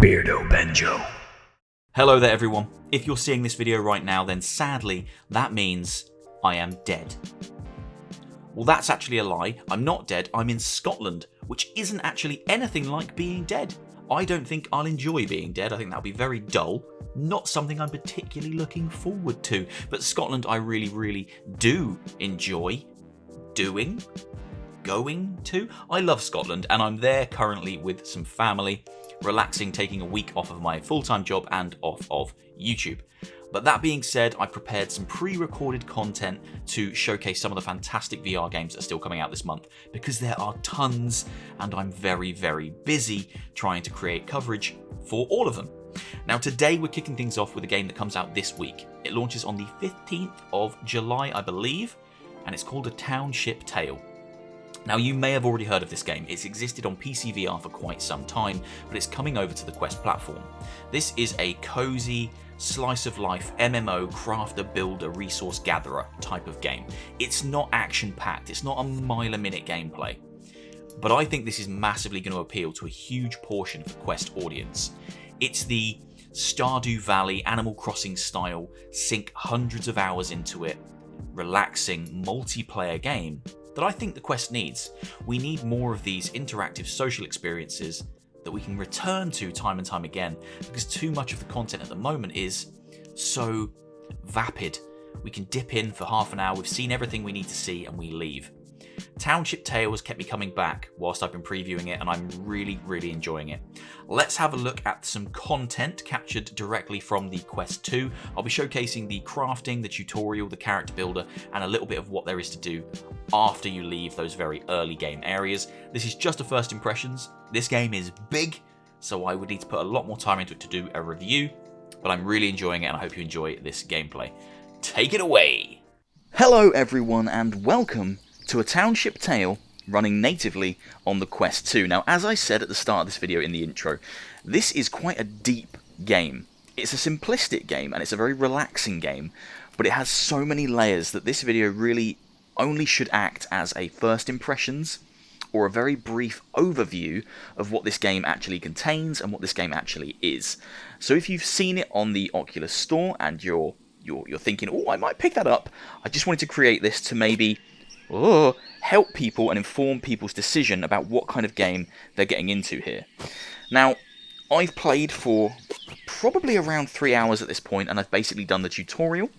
Beardo Benjo. Hello there everyone. If you're seeing this video right now, then sadly that means I am dead. Well, that's actually a lie. I'm not dead, I'm in Scotland, which isn't actually anything like being dead. I don't think I'll enjoy being dead. I think that'll be very dull. Not something I'm particularly looking forward to. But Scotland I really do enjoy going to. I love Scotland and I'm there currently with some family, relaxing, taking a week off of my full-time job and off of YouTube. But that being said, I prepared some pre-recorded content to showcase some of the fantastic VR games that are still coming out this month, because there are tons and I'm very busy trying to create coverage for all of them. Now today we're kicking things off with a game that comes out this week. It launches on the 15th of July, I believe, and it's called A Township Tale. Now you may have already heard of this game. It's existed on PC VR for quite some time, but it's coming over to the Quest platform. This is a cozy, slice of life MMO crafter builder resource gatherer type of game. It's not action packed, it's not a mile a minute gameplay, but I think this is massively going to appeal to a huge portion of the Quest audience. It's the Stardew Valley Animal Crossing style, sink hundreds of hours into it, relaxing multiplayer game that I think the Quest needs. We need more of these interactive social experiences that we can return to time and time again, because too much of the content at the moment is so vapid. We can dip in for half an hour, we've seen everything we need to see, and we leave. Township Tale has kept me coming back whilst I've been previewing it, and I'm really enjoying it. Let's have a look at some content captured directly from the Quest 2. I'll be showcasing the crafting, the tutorial, the character builder, and a little bit of what there is to do after you leave those very early game areas. This is just a first impressions. This game is big, so I would need to put a lot more time into it to do a review, but I'm really enjoying it and I hope you enjoy this gameplay. Take it away! Hello everyone and welcome to A Township Tale running natively on the Quest 2. Now, as I said at the start of this video in the intro, this is quite a deep game. It's a simplistic game and it's a very relaxing game, but it has so many layers that this video really only should act as a first impressions or a very brief overview of what this game actually contains and what this game actually is. So if you've seen it on the Oculus Store and you're thinking, oh, I might pick that up, I just wanted to create this to maybe help people and inform people's decision about what kind of game they're getting into here. Now, I've played for probably around 3 hours at this point, and I've basically done the tutorial,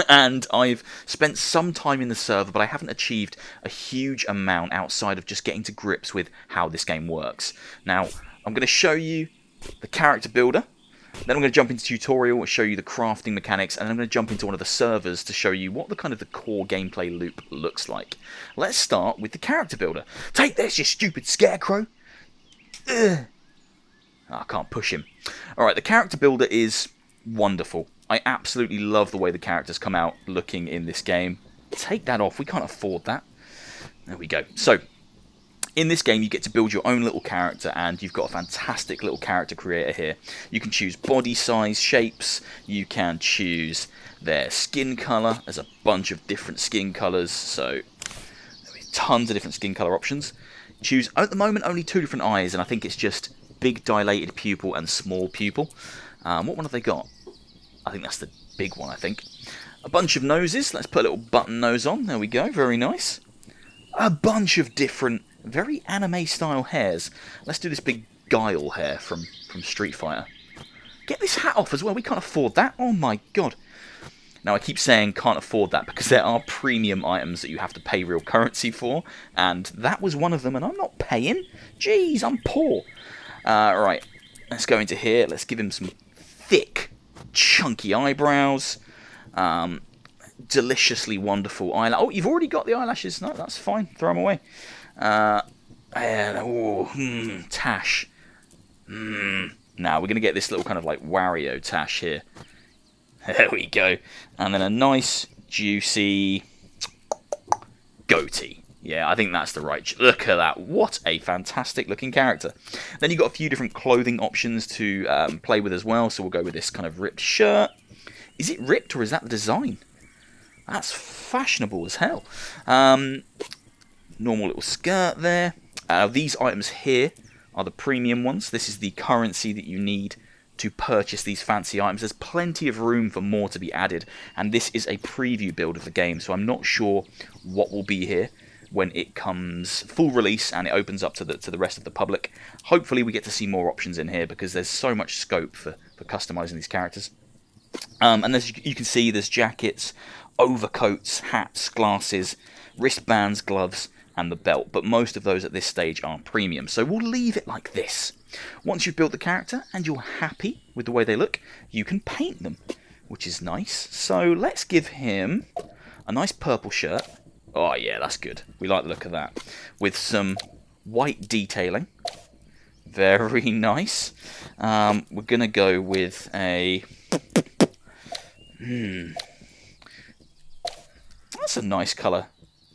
and I've spent some time in the server, but I haven't achieved a huge amount outside of just getting to grips with how this game works. Now, I'm going to show you the character builder, then I'm going to jump into tutorial and show you the crafting mechanics, and then I'm going to jump into one of the servers to show you what the core gameplay loop looks like. Let's start with the character builder. Take this, you stupid scarecrow! Ugh. Oh, I can't push him. Alright, the character builder is wonderful. I absolutely love the way the characters come out looking in this game. Take that off, we can't afford that. There we go. So, in this game, you get to build your own little character, and you've got a fantastic little character creator here. You can choose body size, shapes, you can choose their skin colour. There's a bunch of different skin colours, so tons of different skin colour options. Choose, at the moment, only 2 different eyes, and I think it's just big dilated pupil and small pupil. What one have they got? I think that's the big one, I think. A bunch of noses. Let's put a little button nose on. There we go, very nice. A bunch of different very anime-style hairs. Let's do this big Guile hair from Street Fighter. Get this hat off as well. We can't afford that. Oh my god. Now, I keep saying can't afford that because there are premium items that you have to pay real currency for, and that was one of them, and I'm not paying. Jeez, I'm poor. Right, let's go into here. Let's give him some thick, chunky eyebrows. Deliciously wonderful eyelash. Oh, you've already got the eyelashes. No, that's fine. Throw them away. Tash. Now we're going to get this little kind of like Wario Tash here. There we go. And then a nice, juicy goatee. Yeah, I think that's the right... Look at that. What a fantastic looking character. Then you've got a few different clothing options to play with as well. So we'll go with this kind of ripped shirt. Is it ripped or is that the design? That's fashionable as hell. Normal little skirt there. These items here are the premium ones. This is the currency that you need to purchase these fancy items. There's plenty of room for more to be added, and this is a preview build of the game, so I'm not sure what will be here when it comes full release and it opens up to the rest of the public. Hopefully we get to see more options in here, because there's so much scope for customizing these characters. And as you can see, there's jackets, overcoats, hats, glasses, wristbands, gloves, and the belt, but most of those at this stage are premium, so we'll leave it like this. Once you've built the character and you're happy with the way they look, you can paint them, which is nice. So let's give him a nice purple shirt. Oh yeah, that's good. We like the look of that. With some white detailing. Very nice. We're going to go with a... That's a nice colour.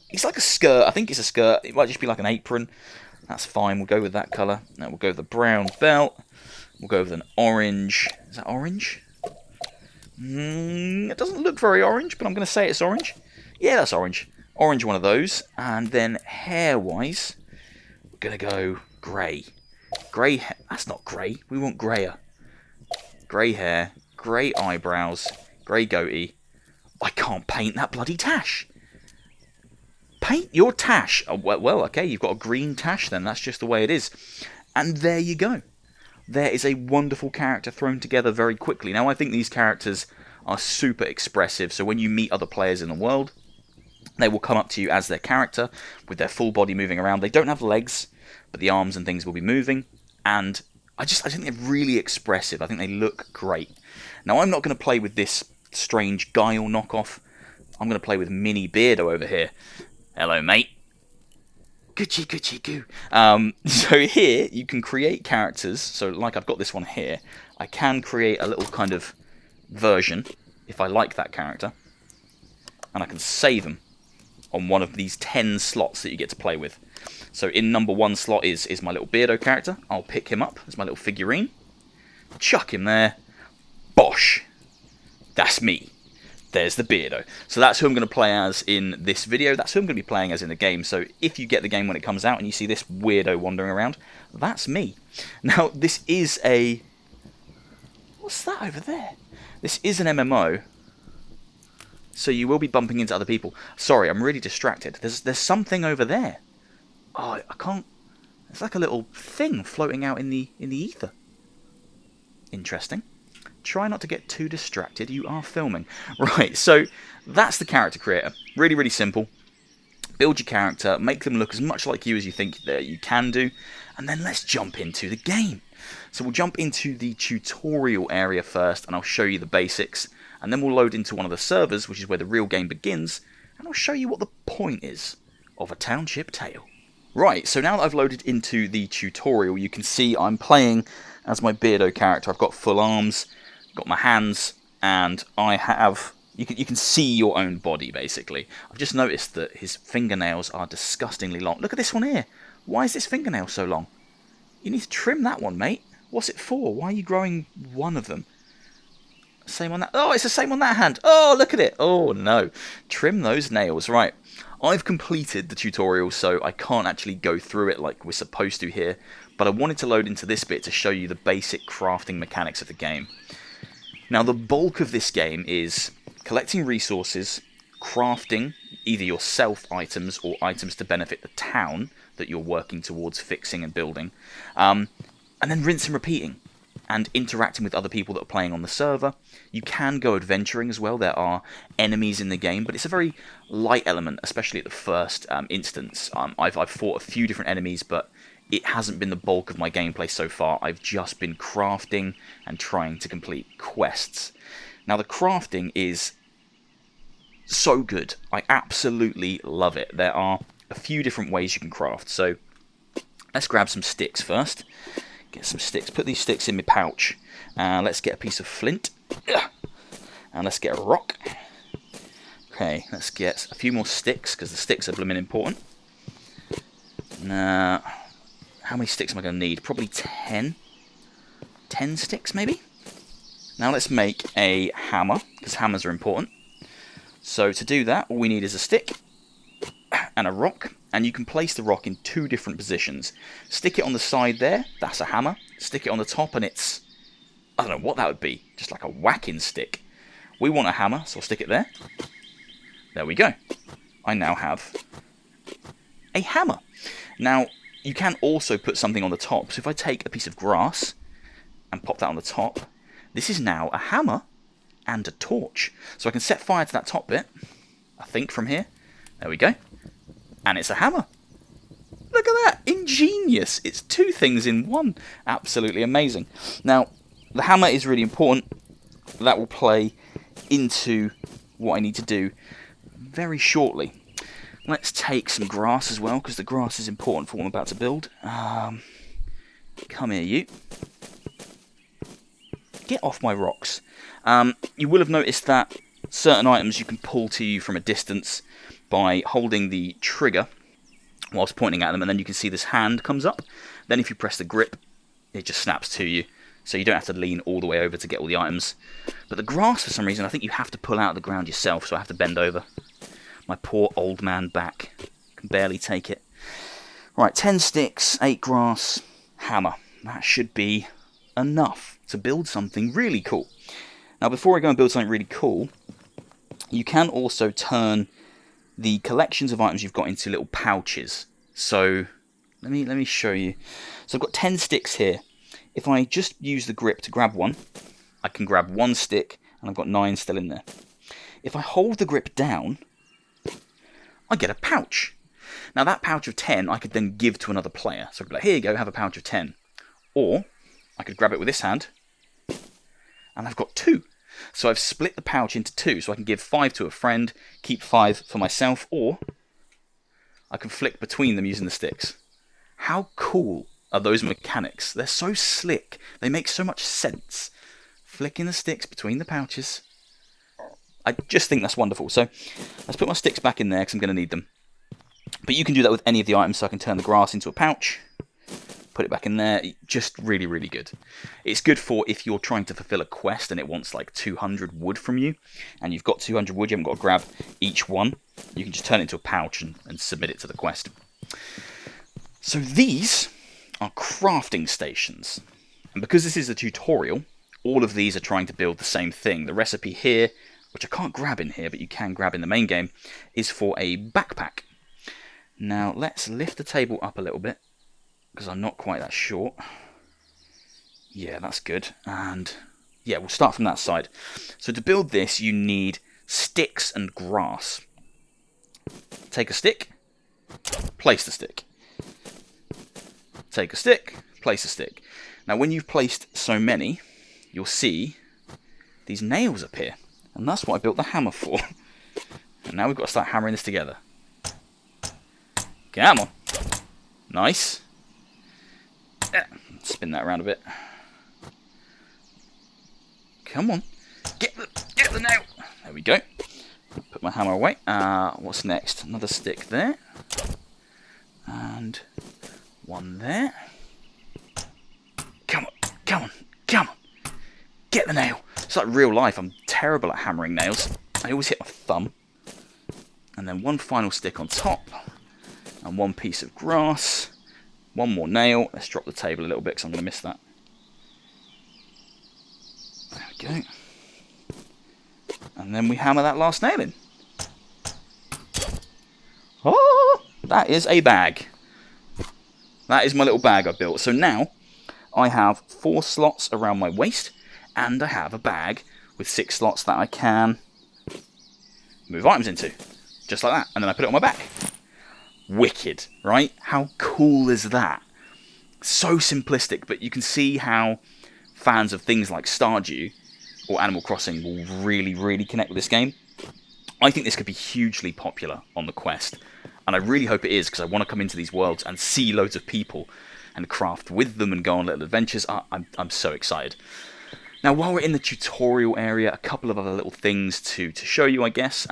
It's like a skirt. I think it's a skirt. It might just be like an apron. That's fine. We'll go with that colour. Now we'll go with the brown belt. We'll go with an orange. Is that orange? It doesn't look very orange, but I'm going to say it's orange. Yeah, that's orange. Orange one of those. And then hair-wise, we're going to go grey. Grey. That's not grey. We want greyer. Grey hair. Grey eyebrows. Grey goatee. I can't paint that bloody tash. Paint your tash. Oh, well, okay, you've got a green tash then. That's just the way it is. And there you go. There is a wonderful character thrown together very quickly. Now, I think these characters are super expressive, so when you meet other players in the world, they will come up to you as their character, with their full body moving around. They don't have legs, but the arms and things will be moving, and I think they're really expressive. I think they look great. Now, I'm not going to play with this strange Guile knockoff. I'm going to play with mini Beardo over here. Hello, mate. Gucci, Gucci, goo. So here, you can create characters. So like I've got this one here. I can create a little kind of version, if I like that character. And I can save them on one of these 10 slots that you get to play with. So in number 1 slot is my little Beardo character. I'll pick him up as my little figurine. Chuck him there. Bosh. That's me. There's the Beardo. So that's who I'm going to play as in this video. That's who I'm going to be playing as in the game. So if you get the game when it comes out and you see this weirdo wandering around, that's me. Now, this is a... What's that over there? This is an MMO. So you will be bumping into other people. Sorry, I'm really distracted. There's something over there. Oh, I can't... It's like a little thing floating out in the ether. Interesting. Try not to get too distracted. You are filming. Right, so that's the character creator. Really, really simple. Build your character, make them look as much like you as you think that you can do, and then let's jump into the game. So we'll jump into the tutorial area first, and I'll show you the basics, and then we'll load into one of the servers, which is where the real game begins, and I'll show you what the point is of A Township Tale. Right, so now that I've loaded into the tutorial, you can see I'm playing as my Beardo character. I've got full arms, got my hands, and I have... You can see your own body, basically. I've just noticed that his fingernails are disgustingly long. Look at this one here. Why is this fingernail so long? You need to trim that one, mate. What's it for? Why are you growing one of them? Same on that... Oh, it's the same on that hand. Oh, look at it. Oh, no. Trim those nails. Right. I've completed the tutorial, so I can't actually go through it like we're supposed to here. But I wanted to load into this bit to show you the basic crafting mechanics of the game. Now, the bulk of this game is collecting resources, crafting either yourself items or items to benefit the town that you're working towards fixing and building, and then rinse and repeating, and interacting with other people that are playing on the server. You can go adventuring as well. There are enemies in the game, but it's a very light element, especially at the first instance. I've fought a few different enemies, but it hasn't been the bulk of my gameplay so far. I've just been crafting and trying to complete quests. Now, the crafting is so good. I absolutely love it. There are a few different ways you can craft. So let's grab some sticks first. Get some sticks. Put these sticks in my pouch. Let's get a piece of flint. And let's get a rock. Okay, let's get a few more sticks, because the sticks are blooming important. Now, how many sticks am I going to need? Probably 10. 10 sticks, maybe? Now let's make a hammer, because hammers are important. So to do that, all we need is a stick and a rock, and you can place the rock in 2 different positions. Stick it on the side there, that's a hammer. Stick it on the top and it's, I don't know what that would be, just like a whacking stick. We want a hammer, so I'll stick it there. There we go. I now have a hammer. Now, you can also put something on the top. So if I take a piece of grass and pop that on the top, this is now a hammer and a torch. So I can set fire to that top bit, I think, from here. There we go. And it's a hammer. Look at that. Ingenious. It's 2 things in one. Absolutely amazing. Now, the hammer is really important. That will play into what I need to do very shortly. Let's take some grass as well, because the grass is important for what I'm about to build. Come here, you. Get off my rocks. You will have noticed that certain items you can pull to you from a distance by holding the trigger whilst pointing at them, and then you can see this hand comes up. Then if you press the grip, it just snaps to you, so you don't have to lean all the way over to get all the items. But the grass, for some reason, I think you have to pull out of the ground yourself, so I have to bend over. My poor old man back can barely take it. Right, 10 sticks, 8 grass, hammer. That should be enough to build something really cool. Now, before I go and build something really cool, you can also turn the collections of items you've got into little pouches. So let me show you. So I've got 10 sticks here. If I just use the grip to grab one, I can grab 1 stick, and I've got 9 still in there. If I hold the grip down, I get a pouch. Now that pouch of 10 I could then give to another player. So I'd be like, here you go, have a pouch of 10. Or I could grab it with this hand, and I've got 2. So I've split the pouch into 2, so I can give 5 to a friend, keep 5 for myself, or I can flick between them using the sticks. How cool are those mechanics? They're so slick. They make so much sense. Flicking the sticks between the pouches. I just think that's wonderful. So let's put my sticks back in there because I'm going to need them. But you can do that with any of the items, so I can turn the grass into a pouch. Put it back in there. Just really, really good. It's good for if you're trying to fulfill a quest and it wants like 200 wood from you, and you've got 200 wood, you haven't got to grab each one. You can just turn it into a pouch and submit it to the quest. So these are crafting stations. And because this is a tutorial, all of these are trying to build the same thing. The recipe here, which I can't grab in here, but you can grab in the main game, is for a backpack. Now let's lift the table up a little bit, because I'm not quite that short. Yeah, that's good. And yeah, we'll start from that side. So to build this, you need sticks and grass. Take a stick, place the stick. Take a stick, place a stick. Now when you've placed so many, you'll see these nails appear. And that's what I built the hammer for. And now we've got to start hammering this together. Come on. Nice. Spin that around a bit. Come on. Get the nail. There we go. Put my hammer away. What's next? Another stick there. And one there. Come on. Come on. Come on. Get the nail. It's like real life. I'm terrible at hammering nails. I always hit my thumb. And then one final stick on top. And one piece of grass. One more nail. Let's drop the table a little bit because I'm going to miss that. There we go. And then we hammer that last nail in. Oh, that is a bag. That is my little bag I built. So now I have 4 slots around my waist. And I have a bag with 6 slots that I can move items into. Just like that. And then I put it on my back. Wicked, right? How cool is that? So simplistic, but you can see how fans of things like Stardew or Animal Crossing will really, really connect with this game. I think this could be hugely popular on the Quest, and I really hope it is, because I want to come into these worlds and see loads of people and craft with them and go on little adventures. I'm so excited. Now, while we're in the tutorial area, a couple of other little things to show you, I guess.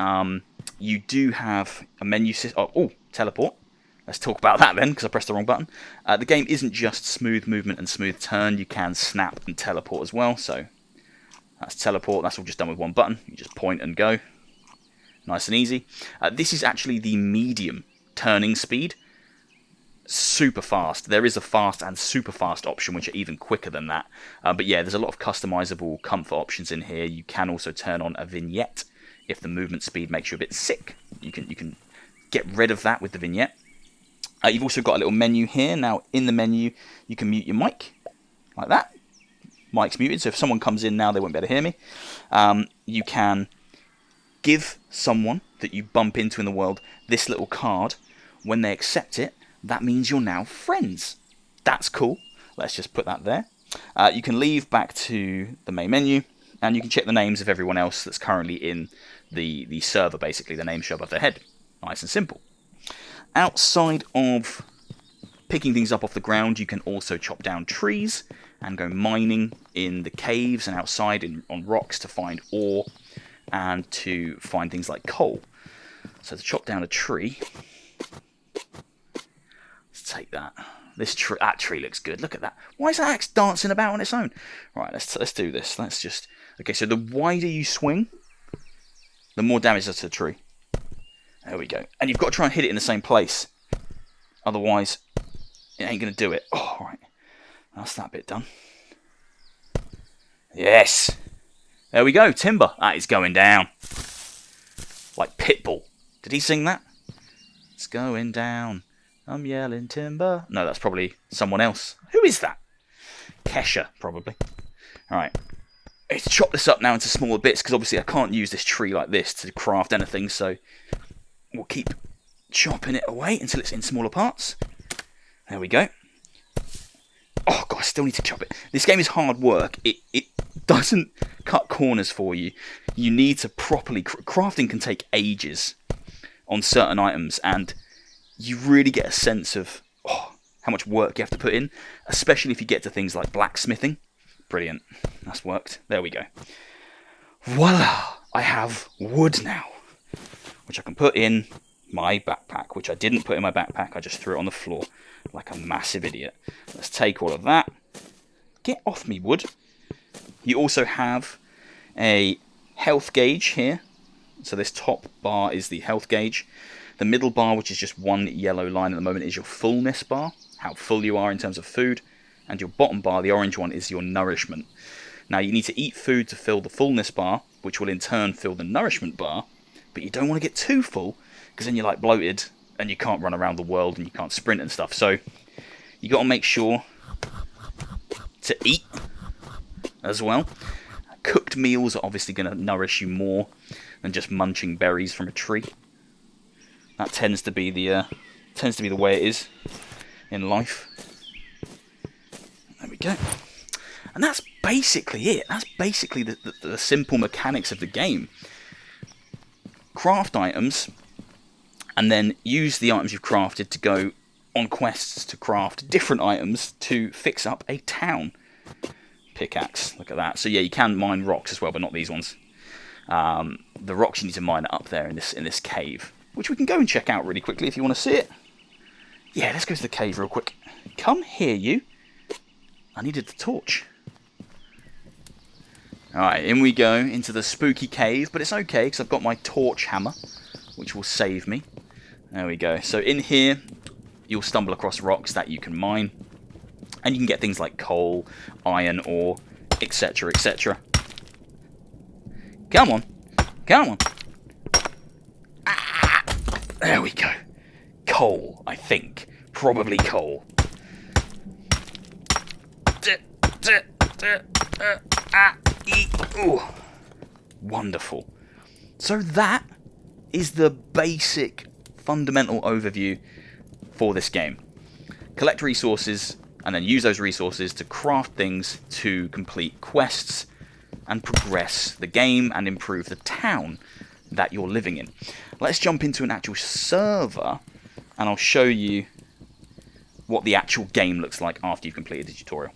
You do have a menu system. Oh, teleport. Let's talk about that then, because I pressed the wrong button. The game isn't just smooth movement and smooth turn. You can snap and teleport as well. So that's teleport. That's all just done with one button. You just point and go. Nice and easy. This is actually the medium turning speed, super fast. There is a fast and super fast option, which are even quicker than that. But yeah, there's a lot of customizable comfort options in here. You can also turn on a vignette if the movement speed makes you a bit sick. You can get rid of that with the vignette. You've also got a little menu here. Now, in the menu, you can mute your mic, like that. Mic's muted, so if someone comes in now, they won't be able to hear me. You can give someone that you bump into in the world this little card. When they accept it, that means you're now friends. That's cool. Let's just put that there. You can leave back to the main menu, and you can check the names of everyone else that's currently in the server, basically. The names show above their head. Nice and simple. Outside of picking things up off the ground, you can also chop down trees and go mining in the caves and outside on rocks to find ore and to find things like coal. So to chop down a tree, let's take that. That tree looks good. Look at that. Why is that axe dancing about on its own? Right, let's do this. Let's just... Okay, so the wider you swing, the more damage does to the tree. There we go. And you've got to try and hit it in the same place. Otherwise, it ain't going to do it. Oh, right. That's that bit done. Yes. There we go. Timber. That is going down. Like Pitbull. Did he sing that? It's going down. I'm yelling timber. No, that's probably someone else. Who is that? Kesha, probably. Alright. Let's chop this up now into smaller bits, because obviously I can't use this tree like this to craft anything, so we'll keep chopping it away until it's in smaller parts. There we go. Oh god, I still need to chop it. This game is hard work. It doesn't cut corners for you. You need to properly... Crafting can take ages on certain items, and you really get a sense of how much work you have to put in, especially if you get to things like blacksmithing. Brilliant. That's worked. There we go. Voila! I have wood now, which I can put in my backpack, which I didn't put in my backpack. I just threw it on the floor like a massive idiot. Let's take all of that. Get off me, wood. You also have a health gauge here. So this top bar is the health gauge. The middle bar, which is just one yellow line at the moment, is your fullness bar, how full you are in terms of food. And your bottom bar, the orange one, is your nourishment. Now, you need to eat food to fill the fullness bar, which will in turn fill the nourishment bar. But you don't want to get too full, because then you're like bloated, and you can't run around the world, and you can't sprint and stuff. So, you got to make sure to eat as well. Cooked meals are obviously going to nourish you more than just munching berries from a tree. That tends to be the way it is in life. There we go. And that's basically it. That's basically the simple mechanics of the game. Craft items, and then use the items you've crafted to go on quests to craft different items to fix up a town. Pickaxe, look at that. So yeah, you can mine rocks as well, but not these ones. The rocks you need to mine are up there in this cave, which we can go and check out really quickly if you want to see it. Yeah, let's go to the cave real quick. Come here, you. I needed the torch. Alright, in we go into the spooky cave, but it's okay because I've got my torch hammer, which will save me. There we go. So in here, you'll stumble across rocks that you can mine, and you can get things like coal, iron ore, etc., etc. Come on. Come on. Ah, there we go. Coal, I think. Probably coal. Ooh. Wonderful. So that is the basic fundamental overview for this game. Collect resources and then use those resources to craft things to complete quests and progress the game and improve the town that you're living in. Let's jump into an actual server and I'll show you what the actual game looks like after you've completed the tutorial.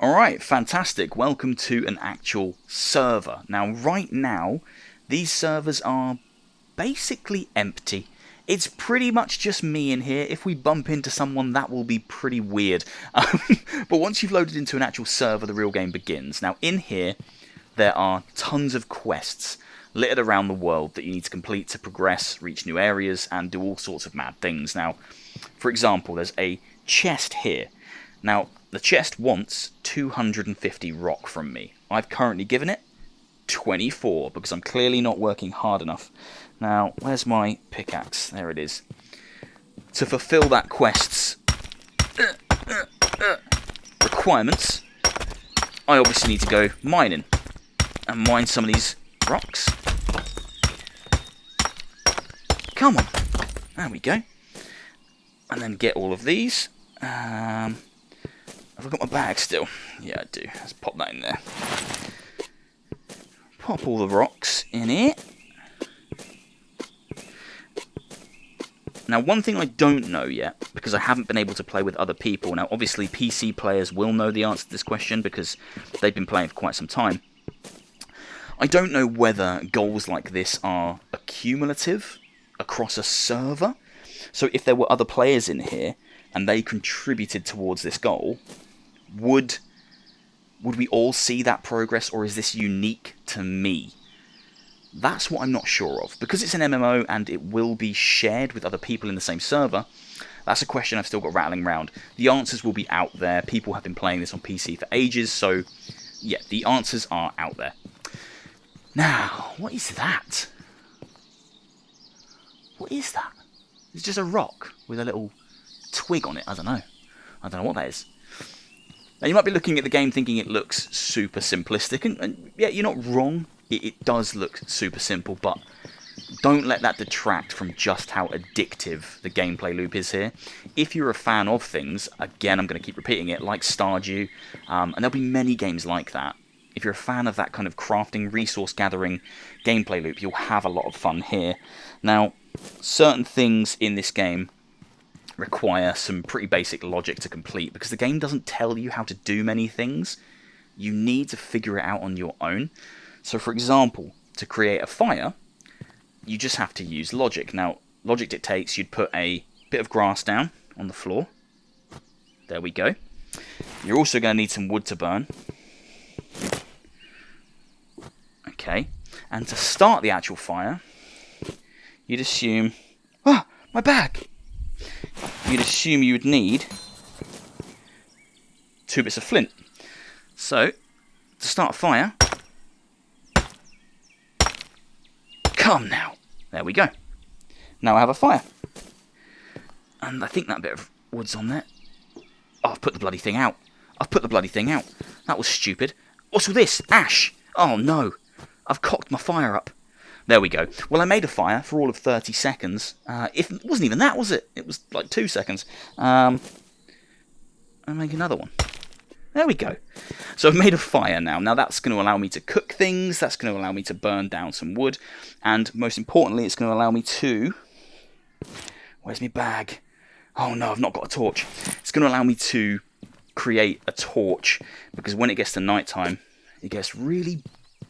Alright, fantastic. Welcome to an actual server. Now, right now, these servers are basically empty. It's pretty much just me in here. If we bump into someone, that will be pretty weird. But once you've loaded into an actual server, the real game begins. Now, in here, there are tons of quests. littered around the world that you need to complete to progress, reach new areas, and do all sorts of mad things. Now, for example, there's a chest here. Now, the chest wants 250 rock from me. I've currently given it 24, because I'm clearly not working hard enough. Now, where's my pickaxe? There it is. To fulfill that quest's requirements, I obviously need to go mining and mine some of these rocks. Come on. There we go. And then get all of these. Have I got my bag still? Yeah, I do. Let's pop that in there. Pop all the rocks in here. Now, one thing I don't know yet, because I haven't been able to play with other people. Now, obviously, PC players will know the answer to this question because they've been playing for quite some time. I don't know whether goals like this are accumulative across a server. So if there were other players in here and they contributed towards this goal, would we all see that progress, or is this unique to me? That's what I'm not sure of. Because it's an MMO and it will be shared with other people in the same server, that's a question I've still got rattling around. The answers will be out there. People have been playing this on PC for ages, so yeah, the answers are out there. Now, what is that? What is that? It's just a rock with a little twig on it. I don't know what that is. Now, you might be looking at the game thinking it looks super simplistic, and yeah, you're not wrong. It does look super simple, but don't let that detract from just how addictive the gameplay loop is here. If you're a fan of things, again, I'm going to keep repeating it, like Stardew, and there'll be many games like that. If you're a fan of that kind of crafting, resource gathering gameplay loop, you'll have a lot of fun here. Now, certain things in this game require some pretty basic logic to complete, because the game doesn't tell you how to do many things. You need to figure it out on your own. So, for example, to create a fire, you just have to use logic. Now, logic dictates you'd put a bit of grass down on the floor. There we go. You're also going to need some wood to burn. Okay. And to start the actual fire, you'd assume... Ah! My bag! You'd assume you would need 2 bits of flint. So, to start a fire... Come now. There we go. Now I have a fire. And I think that bit of wood's on there. Oh, I've put the bloody thing out. That was stupid. What's all this? Ash. Oh no. I've cocked my fire up. There we go. Well, I made a fire for all of 30 seconds. It wasn't even that, was it? It was like 2 seconds. I'll make another one. There we go. So I've made a fire now. Now that's going to allow me to cook things. That's going to allow me to burn down some wood. And most importantly, it's going to allow me to... Where's my bag? Oh no, I've not got a torch. It's going to allow me to create a torch. Because when it gets to nighttime, it gets really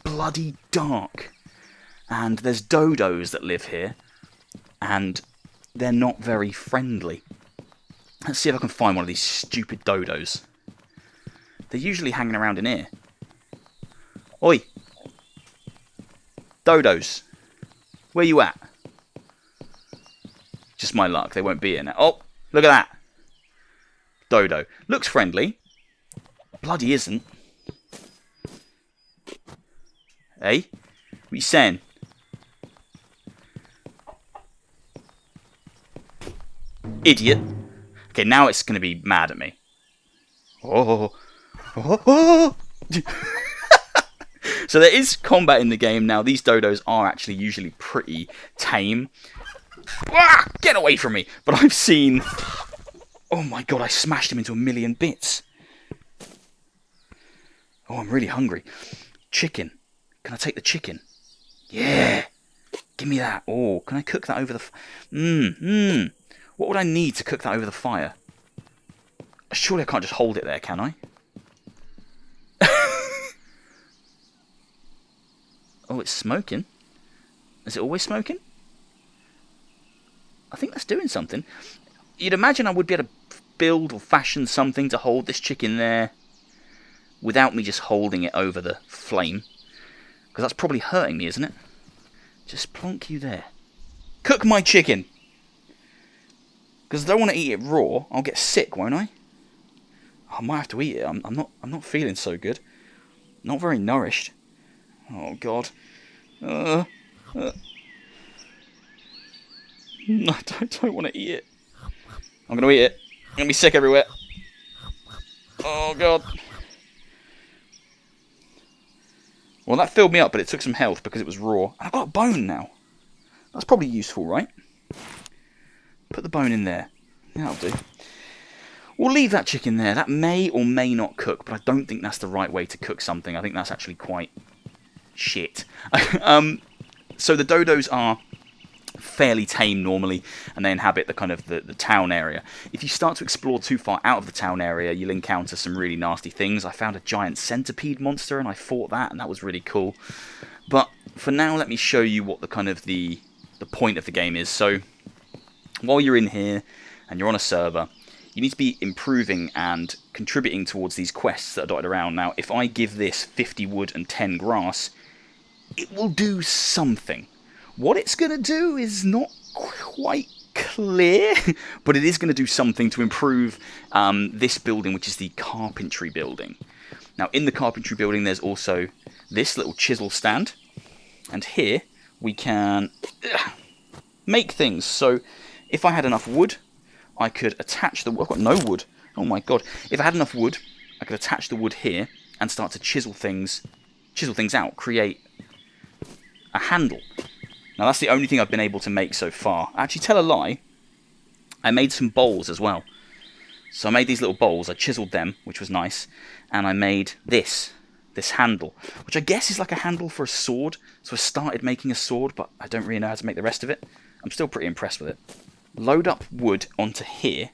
bloody dark. And there's dodos that live here. And they're not very friendly. Let's see if I can find one of these stupid dodos. They're usually hanging around in here. Oi! Dodos! Where you at? Just my luck, they won't be in it. Oh! Look at that! Dodo. Looks friendly. Bloody isn't. Hey? What you saying? Idiot! Okay, now it's going to be mad at me. Oh! Oh. So there is combat in the game now. These dodos are actually usually pretty tame. Ah, get away from me! But I've seen... Oh my god, I smashed him into a million bits. Oh, I'm really hungry. Chicken. Can I take the chicken? Yeah! Give me that. Oh, can I cook that over the... What would I need to cook that over the fire? Surely I can't just hold it there, can I? Oh, it's smoking. Is it always smoking? I think that's doing something. You'd imagine I would be able to build or fashion something to hold this chicken there without me just holding it over the flame. Because that's probably hurting me, isn't it? Just plonk you there. Cook my chicken! Because I don't want to eat it raw. I'll get sick, won't I? I might have to eat it. I'm not feeling so good. Not very nourished. Oh God. I don't want to eat it. I'm going to eat it. I'm going to be sick everywhere. Oh God. Well, that filled me up, but it took some health because it was raw. And I've got a bone now. That's probably useful, right? Put the bone in there. Yeah, that'll do. We'll leave that chicken there. That may or may not cook, but I don't think that's the right way to cook something. I think that's actually quite shit. So the dodos are fairly tame normally, and they inhabit the kind of the town area. If you start to explore too far out of the town area, you'll encounter some really nasty things. I found a giant centipede monster, and I fought that, and that was really cool. But for now, let me show you what the kind of the point of the game is. So while you're in here and you're on a server, you need to be improving and contributing towards these quests that are dotted around. Now, if I give this 50 wood and 10 grass, it will do something. What it's going to do is not quite clear, but it is going to do something to improve this building, which is the carpentry building. Now, in the carpentry building, there's also this little chisel stand, and here we can make things. So if I had enough wood, I could attach the wood. I've got no wood. Oh my God. If I had enough wood, I could attach the wood here and start to chisel things out, create a handle. Now that's the only thing I've been able to make so far. Actually, tell a lie, I made some bowls as well. So I made these little bowls, I chiseled them, which was nice, and I made this handle, which I guess is like a handle for a sword. So I started making a sword, but I don't really know how to make the rest of it. I'm still pretty impressed with it. Load up wood onto here,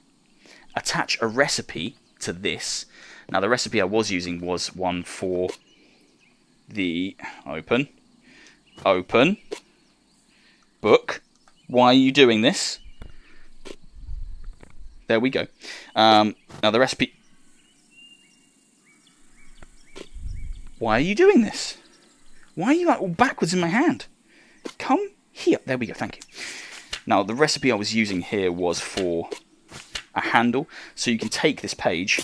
attach a recipe to this. Now the recipe I was using was one for the open book. Why are you doing this? There we go. Now the recipe. Why are you doing this? Why are you like all backwards in my hand? Come here. There we go. Thank you. Now the recipe I was using here was for a handle. So you can take this page,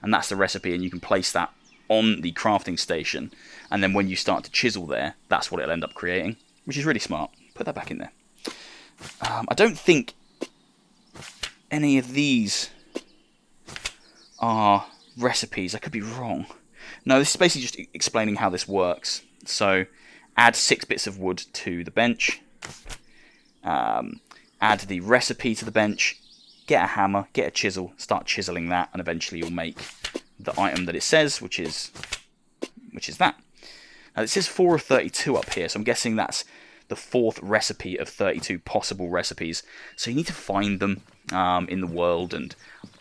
and that's the recipe, and you can place that on the crafting station. And then when you start to chisel there, that's what it'll end up creating, which is really smart. Put that back in there. I don't think any of these are recipes. I could be wrong. No, this is basically just explaining how this works. So add 6 bits of wood to the bench. Add the recipe to the bench. Get a hammer, get a chisel, start chiseling that, and eventually you'll make the item that it says, which is that. Now it says 4 of 32 up here, so I'm guessing that's the 4th recipe of 32 possible recipes. So you need to find them in the world, and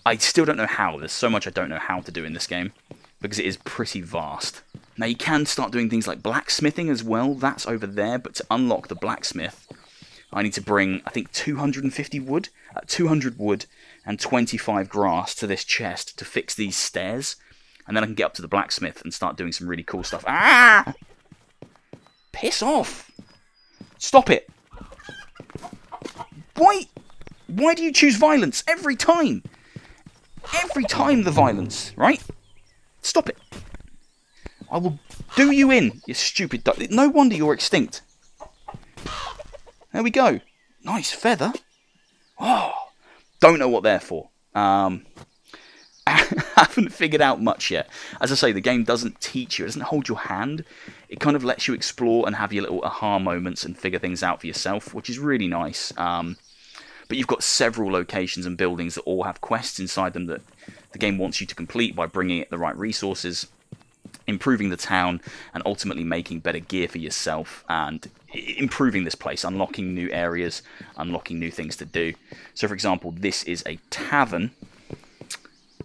I still don't know how. There's so much I don't know how to do in this game, because it is pretty vast. Now you can start doing things like blacksmithing as well. That's over there, but to unlock the blacksmith, I need to bring, I think, 250 wood, 200 wood and 25 grass to this chest to fix these stairs. And then I can get up to the blacksmith and start doing some really cool stuff. Ah! Piss off! Stop it! Why do you choose violence every time? Every time the violence, right? Stop it. I will do you in, you stupid duck. No wonder you're extinct. There we go. Nice feather. Oh, don't know what they're for. I haven't figured out much yet. As I say, the game doesn't teach you. It doesn't hold your hand. It kind of lets you explore and have your little aha moments and figure things out for yourself, which is really nice. But you've got several locations and buildings that all have quests inside them that the game wants you to complete by bringing it the right resources, improving the town, and ultimately making better gear for yourself and improving this place, unlocking new areas, unlocking new things to do. So for example, this is a tavern,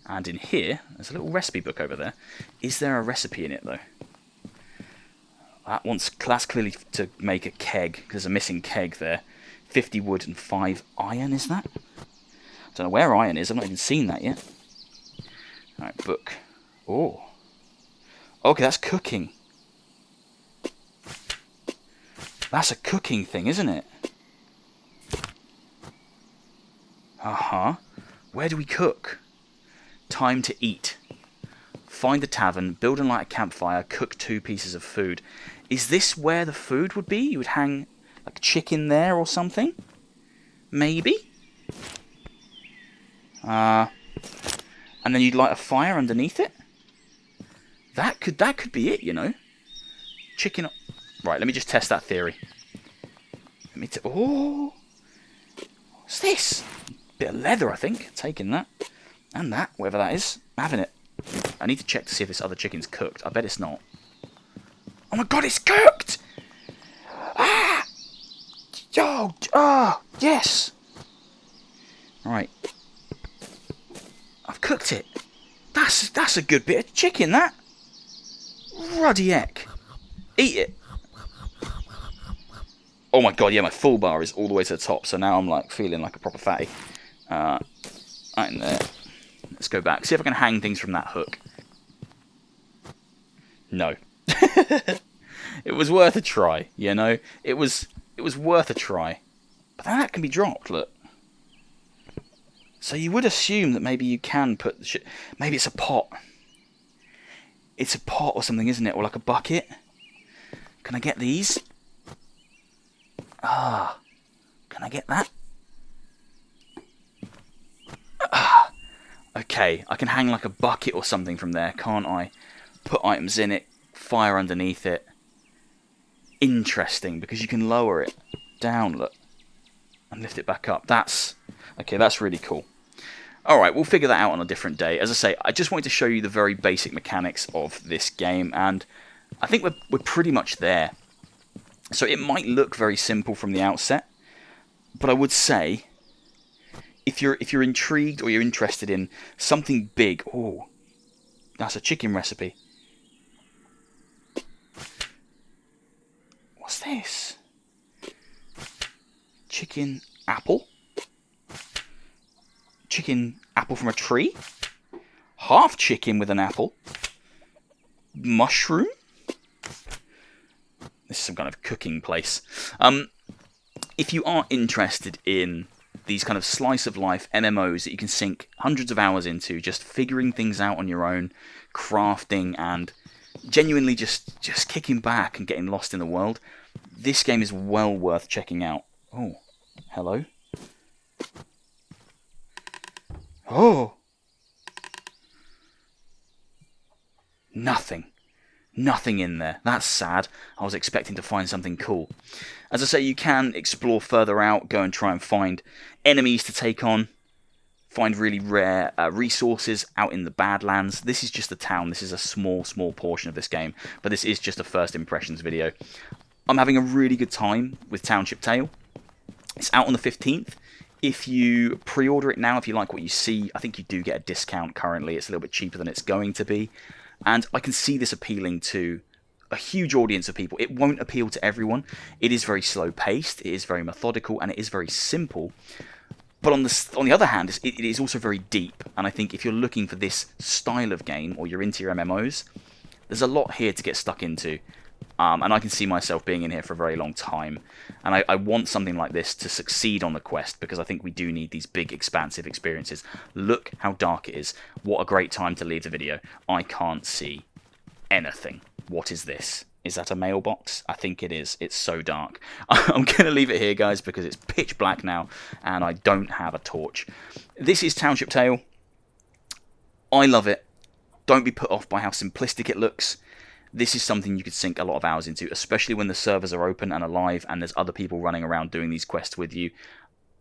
and in here there's a little recipe book over there. Is there a recipe in it though? That's clearly to make a keg. There's a missing keg there. 50 wood and 5 iron, is that? I don't know where iron is. I've not even seen that yet. Alright, book. Oh. Okay, that's cooking. That's a cooking thing, isn't it? Uh-huh. Where do we cook? Time to eat. Find a tavern, build and light a campfire, cook 2 pieces of food. Is this where the food would be? You would hang like chicken there or something? Maybe? And then you'd light a fire underneath it? That could be it, you know. Chicken... Right, let me just test that theory. Let me... Oh! What's this? Bit of leather, I think. Taking that. And that, whatever that is. Having it. I need to check to see if this other chicken's cooked. I bet it's not. Oh my god, it's cooked! Ah! Yo! Ah! Yes! Right. I've cooked it. That's a good bit of chicken, that. Ruddy heck. Eat it. Oh my god, yeah, my full bar is all the way to the top, so now I'm like feeling like a proper fatty. Right in there. Let's go back. See if I can hang things from that hook. No. It was worth a try, you know? It was worth a try. But then that can be dropped, look. So you would assume that maybe you can put the shit... Maybe it's a pot. It's a pot or something, isn't it? Or like a bucket. Can I get these? Ah. Can I get that? Ah. Okay, I can hang like a bucket or something from there, can't I? Put items in it, fire underneath it. Interesting, because you can lower it down, look. And lift it back up. That's... Okay, that's really cool. Alright, we'll figure that out on a different day. As I say, I just wanted to show you the very basic mechanics of this game, and I think we're pretty much there. So it might look very simple from the outset, but I would say, if you're intrigued or you're interested in something big... Oh, that's a chicken recipe. What's this? Chicken apple? Chicken apple from a tree? Half chicken with an apple? Mushroom? This is some kind of cooking place. If you are interested in these kind of slice of life MMOs that you can sink hundreds of hours into, just figuring things out on your own, crafting, and genuinely just kicking back and getting lost in the world, this game is well worth checking out. Oh, hello. Oh! Nothing. Nothing in there. That's sad. I was expecting to find something cool. As I say, you can explore further out, go and try and find enemies to take on, find really rare resources out in the Badlands. This is just a town. This is a small portion of this game, but this is just a first impressions video. I'm having a really good time with Township Tale. It's out on the 15th. If you pre-order it now, if you like what you see, I think you do get a discount currently. It's a little bit cheaper than it's going to be. And I can see this appealing to a huge audience of people. It won't appeal to everyone. It is very slow-paced, it is very methodical, and it is very simple. But on the other hand, it is also very deep. And I think if you're looking for this style of game, or you're into your MMOs, there's a lot here to get stuck into. And I can see myself being in here for a very long time. And I want something like this to succeed on the Quest, because I think we do need these big, expansive experiences. Look how dark it is. What a great time to leave the video. I can't see anything. What is this? Is that a mailbox? I think it is. It's so dark. I'm going to leave it here, guys, because it's pitch black now, and I don't have a torch. This is Township Tale. I love it. Don't be put off by how simplistic it looks. This is something you could sink a lot of hours into, especially when the servers are open and alive and there's other people running around doing these quests with you.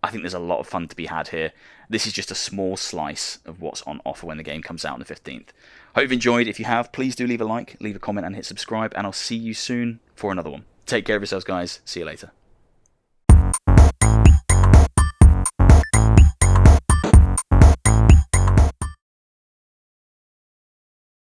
I think there's a lot of fun to be had here. This is just a small slice of what's on offer when the game comes out on the 15th. Hope you've enjoyed. If you have, please do leave a like, leave a comment and hit subscribe, and I'll see you soon for another one. Take care of yourselves, guys. See you later.